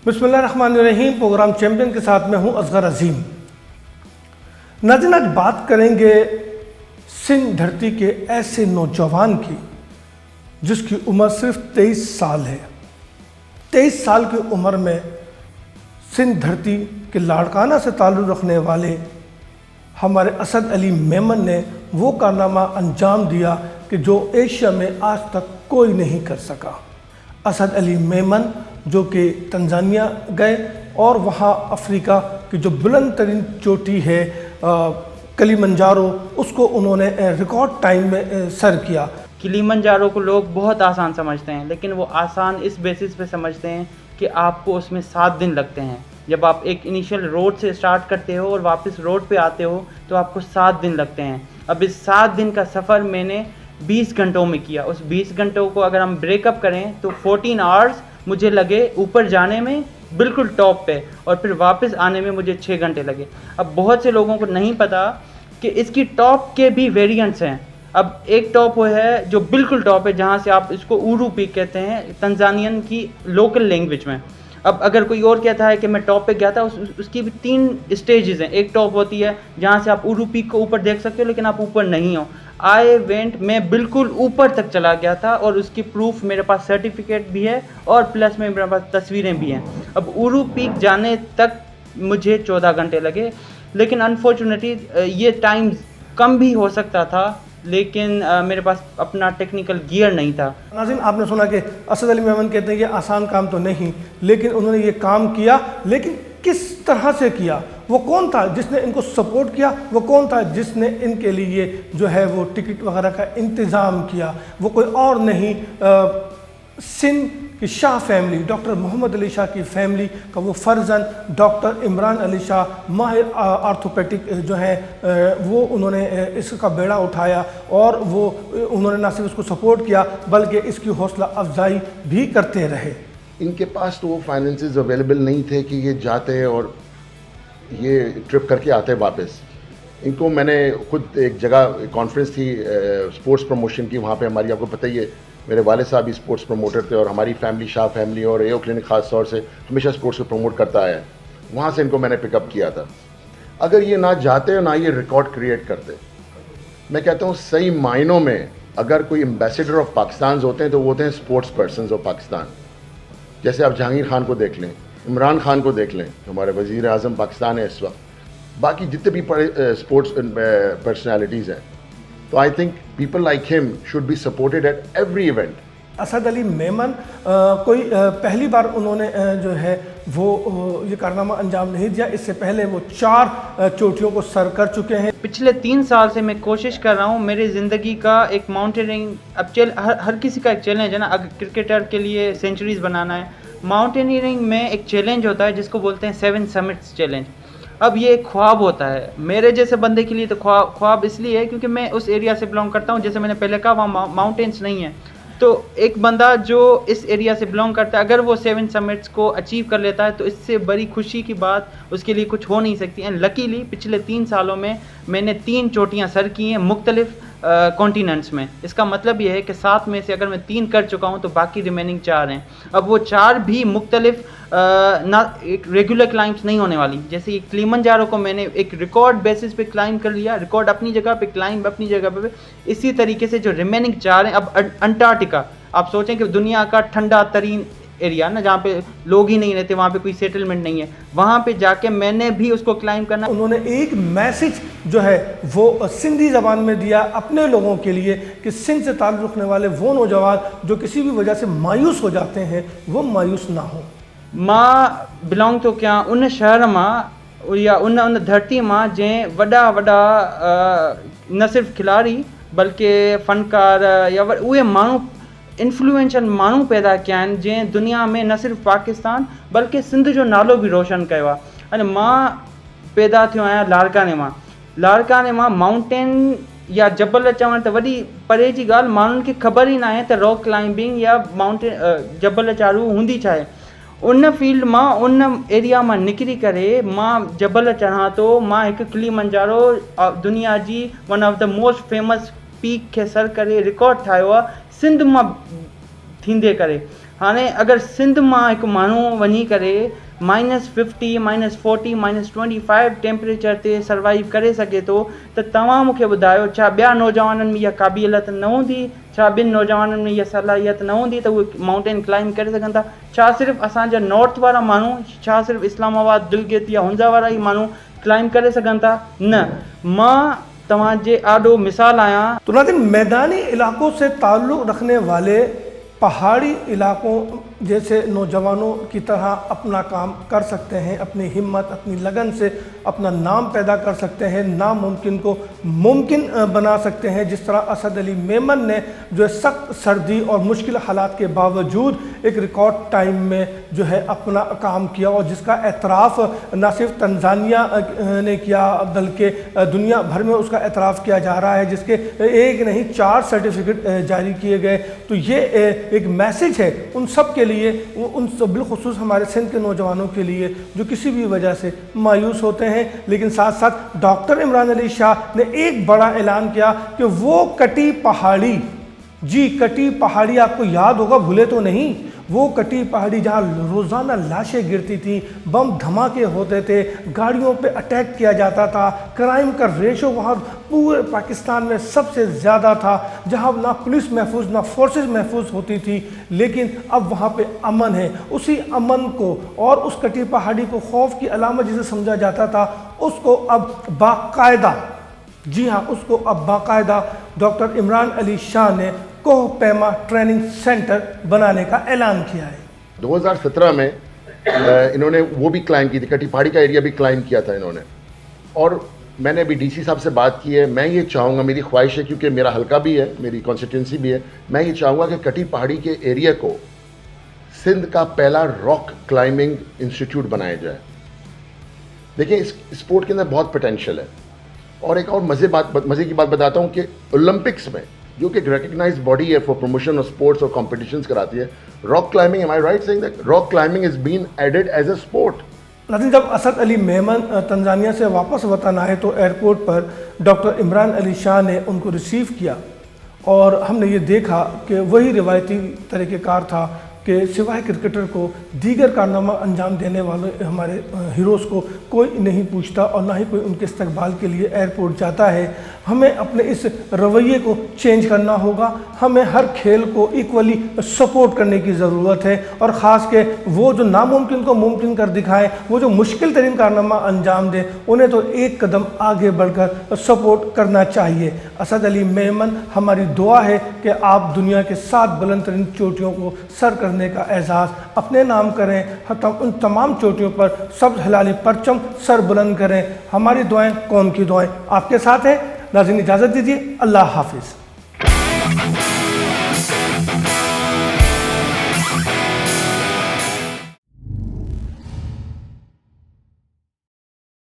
बिस्मिल्लाहिर्रहमानिर्रहीम। Programme champion के साथ में हूं असगर अजीम। नाज़रीन, आज बात करेंगे सिंध धरती के ऐसे नौजवान की जिसकी उम्र सिर्फ 23 साल है। 23 साल की उम्र में सिंध धरती के लाड़काना से ताल्लुक़ रखने वाले हमारे असद अली मेमन ने वो कारनामा अंजाम दिया कि जो एशिया में आज तक कोई नहीं कर सका। असद अली मेमन जो कि तंजानिया गए और वहाँ अफ्रीका की जो बुलंद तरीन चोटी है किलिमंजारो, उसको उन्होंने रिकॉर्ड टाइम में सर किया। किलिमंजारो को लोग बहुत आसान समझते हैं, लेकिन वो आसान इस बेसिस पे समझते हैं कि आपको उसमें 7 दिन लगते हैं। जब आप एक इनिशियल रोड से स्टार्ट करते हो और वापस रोड पे आते हो तो आपको 7 दिन लगते हैं। अब इस 7 दिन का सफ़र मैंने 20 घंटों में किया। उस 20 घंटों को अगर हम ब्रेकअप करें तो 14 आवर्स मुझे लगे ऊपर जाने में बिल्कुल टॉप पे, और फिर वापस आने में मुझे 6 घंटे लगे। अब बहुत से लोगों को नहीं पता कि इसकी टॉप के भी वेरिएंट्स हैं। अब एक टॉप वो है जो बिल्कुल टॉप है, जहाँ से आप इसको उरू पीक कहते हैं तंजानियन की लोकल लैंग्वेज में। अब अगर कोई और कहता है कि मैं टॉप पे गया था, उसकी भी 3 स्टेजेस हैं। एक टॉप होती है जहाँ से आप उरू पीक को ऊपर देख सकते हो, लेकिन आप ऊपर नहीं हो। मैं बिल्कुल ऊपर तक चला गया था और उसकी प्रूफ मेरे पास सर्टिफिकेट भी है और प्लस में मेरे पास तस्वीरें भी हैं। अब उरू पीक जाने तक मुझे 14 घंटे लगे, लेकिन अनफॉर्चुनेटली ये टाइम कम भी हो सकता था, लेकिन मेरे पास अपना टेक्निकल गियर नहीं था। नाज़रीन, आपने सुना कि असद अली मेमन कहते हैं कि आसान काम तो नहीं, लेकिन उन्होंने ये काम किया। लेकिन किस तरह से किया? वो कौन था जिसने इनको सपोर्ट किया? वो कौन था जिसने इनके लिए जो है वो टिकट वगैरह का इंतज़ाम किया? वो कोई और नहीं, सिंध की शाह फैमिली, डॉक्टर मोहम्मद अली शाह की फैमिली का वो फर्जंद डॉक्टर इमरान अली शाह, माहिर आर्थोपेडिक जो है, वो उन्होंने इसका बेड़ा उठाया और वो उन्होंने ना सिर्फ उसको सपोर्ट किया बल्कि इसकी हौसला अफजाई भी करते रहे। इनके पास तो वो फाइनेंसेस अवेलेबल नहीं थे कि ये जाते और ये ट्रिप करके आते वापस। इनको मैंने खुद एक जगह कॉन्फ्रेंस थी स्पोर्ट्स प्रमोशन की, वहाँ पे हमारी, आपको पता ही है, मेरे वाले साहब भी स्पोर्ट्स प्रमोटर थे और हमारी फैमिली, शाह फैमिली और एओ क्लिनिक ख़ास तौर से हमेशा स्पोर्ट्स को प्रमोट करता आया है। वहाँ से इनको मैंने पिकअप किया था। अगर ये ना जाते और ना ये रिकॉर्ड क्रिएट करते, मैं कहता हूँ सही मायनों में अगर कोई एम्बेसडर ऑफ पाकिस्तान होते हैं तो वो होते हैं स्पोर्ट्स पर्सनस ऑफ पाकिस्तान। जैसे आप जहांगीर खान को देख लें, इमरान खान को देख लें, हमारे वज़ीर आज़म पाकिस्तान है इस वक्त, बाकी जितने भी स्पोर्ट्स पर्सनैलिटीज़ हैं, तो I think people like him should be supported at every event. Asad Ali Memon कोई पहली बार उन्होंने जो है वो ये कारनामा अंजाम नहीं दिया। इससे पहले वो 4 चोटियों को सर कर चुके हैं। पिछले 3 साल से मैं कोशिश कर रहा हूँ मेरी ज़िंदगी का एक माउंटेनियरिंग, अब हर किसी का एक चैलेंज है ना। अगर क्रिकेटर के लिए सेंचुरीज बनाना है, माउंटेनियरिंग में एक चैलेंज होता है जिसको बोलते हैं 7 समिट्स चैलेंज। अब ये एक ख्वाब होता है मेरे जैसे बंदे के लिए, तो ख्वाब इसलिए है क्योंकि मैं उस एरिया से बिलोंग करता हूँ। जैसे मैंने पहले कहा, वहाँ माउंटेन्स नहीं है, तो एक बंदा जो इस एरिया से बिलोंग करता है अगर वो 7 समिट्स को अचीव कर लेता है तो इससे बड़ी खुशी की बात उसके लिए कुछ हो नहीं सकती। एंड लकीली पिछले 3 सालों में मैंने 3 चोटियाँ सर की हैं मुख्तलिफ कॉन्टिनेंट्स में। इसका मतलब ये है कि 7 में से अगर मैं 3 कर चुका हूँ तो बाकी रिमेनिंग 4 हैं। अब वो 4 भी मुख्तलिफ ना एक रेगुलर क्लाइंब्स नहीं होने वाली। जैसे ये किलिमंजारो को मैंने एक रिकॉर्ड बेसिस पे क्लाइंब कर लिया, रिकॉर्ड अपनी जगह पे, क्लाइंब अपनी जगह पे। इसी तरीके से जो रिमेनिंग 4 हैं, अब अंटार्कटिका, आप सोचें कि दुनिया का ठंडा तरीन एरिया ना, जहाँ पे लोग ही नहीं रहते, वहाँ पे कोई सेटलमेंट नहीं है, वहाँ पे जाके मैंने भी उसको क्लाइंब करना। उन्होंने एक मैसेज जो है वो सिंधी ज़बान में दिया अपने लोगों के लिए कि सिंध से ताल्लुक़ रखने वाले वो नौजवान जो किसी भी वजह से मायूस हो जाते हैं वो मायूस ना हो। मां बिलोंग तो क्या उन शहर मां या उन धरती मां जंहिं वॾा वॾा न सिर्फ़ु खिलाड़ी बल्कि फ़नकार या उहे माण्हू इन्फ्लुएंशियल माण्हू पैदा कया आहिनि जंहिं दुनिया में न सिर्फ़ु पाकिस्तान बल्कि सिंध जो नालो बि रोशन कयो आहे। अने मां पैदा थियो आहियां लाड़काने मां माउंटेन या जबल चवण त वॾी परे जी ॻाल्हि, माण्हुनि खे ख़बर ई न आहे त रॉक क्लाइंबिंग या माउंटेन जबल चाढ़ू हूंदी छा आहे। उन फील्ड मां, उन एरिया मां निकिरी करे मां जबल चढ़ां थो। मां हिकु किलिमंजारो दुनिया जी one of the most famous peak खे सर करे रिकॉर्ड ठाहियो आहे सिंध मां थींदे करे। हाणे अगरि सिंध मां हिकु माण्हू वञी करे -50, -40, -25 टेम्परेचर ते सर्वाइव करे सघे थो त तव्हां मूंखे ॿुधायो छा ॿिया नौजवाननि में इहा क़ाबिलियत न हूंदी, छा ॿिनि नौजवाननि में इहा सलाहियत न हूंदी त उहे माउंटेन क्लाइंब करे सघनि था? छा सिर्फ़ु असांजा नॉर्थ वारा माण्हू, छा सिर्फ़ु इस्लामाबाद, दिलगित या हुंजा वारा ई माण्हू क्लाइंब करे सघनि था? न, मां तव्हांजे आॾो मिसाल आहियां। तो नाज़रीन, मैदानी इलाकों से ताल्लुक़ रखने वाले पहाड़ी इलाकों जैसे नौजवानों की तरह अपना काम कर सकते हैं, अपनी हिम्मत, अपनी लगन से अपना नाम पैदा कर सकते हैं, नामुमकिन को मुमकिन बना सकते हैं। जिस तरह असद अली मेमन ने जो है सख्त सर्दी और मुश्किल हालात के बावजूद एक रिकॉर्ड टाइम में जो है अपना काम किया और जिसका एतराफ़ न सिर्फ तंजानिया ने किया बल्कि दुनिया भर में उसका एतराफ़ किया जा रहा है, जिसके एक नहीं 4 सर्टिफिकेट जारी किए गए। तो ये एक मैसेज है उन सब के लिए, उन सब बिलखुसूस हमारे सिंध के नौजवानों के लिए जो किसी भी वजह से मायूस होते हैं। लेकिन साथ साथ डॉक्टर इमरान अली शाह ने एक बड़ा ऐलान किया कि वो कटी पहाड़ी, जी कटी पहाड़ी आपको याद होगा, भूले तो नहीं, वो कटी पहाड़ी जहाँ रोज़ाना लाशें गिरती थी, बम धमाके होते थे, गाड़ियों पे अटैक किया जाता था, क्राइम का रेशो वहाँ पूरे पाकिस्तान में सबसे ज़्यादा था, जहाँ ना पुलिस महफूज ना फोर्सेस महफूज होती थी। लेकिन अब वहाँ पे अमन है। उसी अमन को और उस कटी पहाड़ी को खौफ की अलामत जिसे समझा जाता था, उसको अब बाकायदा, जी हाँ, उसको अब बाकायदा डॉक्टर इमरान अली शाह ने कोह पैमा ट्रेनिंग सेंटर बनाने का ऐलान किया है। 2017 में इन्होंने वो भी क्लाइम की थी, कटी पहाड़ी का एरिया भी क्लाइम किया था इन्होंने। और मैंने अभी डीसी साहब से बात की है, मैं ये चाहूँगा, मेरी ख्वाहिश है क्योंकि मेरा हल्का भी है, मेरी कॉन्स्टिट्यूंसी भी है, मैं ये चाहूँगा कि कटी पहाड़ी के एरिया को सिंध का पहला रॉक क्लाइंबिंग इंस्टीट्यूट बनाया जाए। देखिए, इस स्पोर्ट के अंदर बहुत पोटेंशियल है। और एक और मज़े की बात बताता हूँ कि ओलंपिक्स में जो कि रिकग्नाइज्ड बॉडी है फॉर प्रमोशन ऑफ स्पोर्ट्स और कॉम्पिटिशन्स कराती है, rock climbing, am I right saying that rock climbing is been added as a sport? नाज़रीन, जब असद अली मेमन तंजानिया से वापस वतन आए तो एयरपोर्ट पर डॉक्टर इमरान अली शाह ने उनको रिसीव किया और हमने ये देखा कि वही रिवायती तरीक़ेकार था कि सिवाय क्रिकेटर को दीगर कारनामा अंजाम देने वाले हमारे हीरोज़ को कोई नहीं पूछता और ना ही कोई उनके इस्तकबाल के लिए एयरपोर्ट जाता है। हमें अपने इस रवैये को चेंज करना होगा। हमें हर खेल को इक्वली सपोर्ट करने की ज़रूरत है और ख़ास के वो जो नामुमकिन को मुमकिन कर दिखाएं, वो जो मुश्किल तरीन कारनामा अंजाम दें, उन्हें तो एक कदम आगे बढ़कर सपोर्ट करना चाहिए। असद अली मेमन, हमारी दुआ है कि आप दुनिया के 7 बुलंद तरीन चोटियों को सर करने का एजाज़ अपने नाम करें, उन तमाम चोटियों पर सब्ज़ हिलाली परचम सर बुलंद करें। हमारी दुआएं, कौम की दुआएं आपके साथ हैं। नाज़रीन, इजाज़त दीजिए। अल्लाह हाफिज़।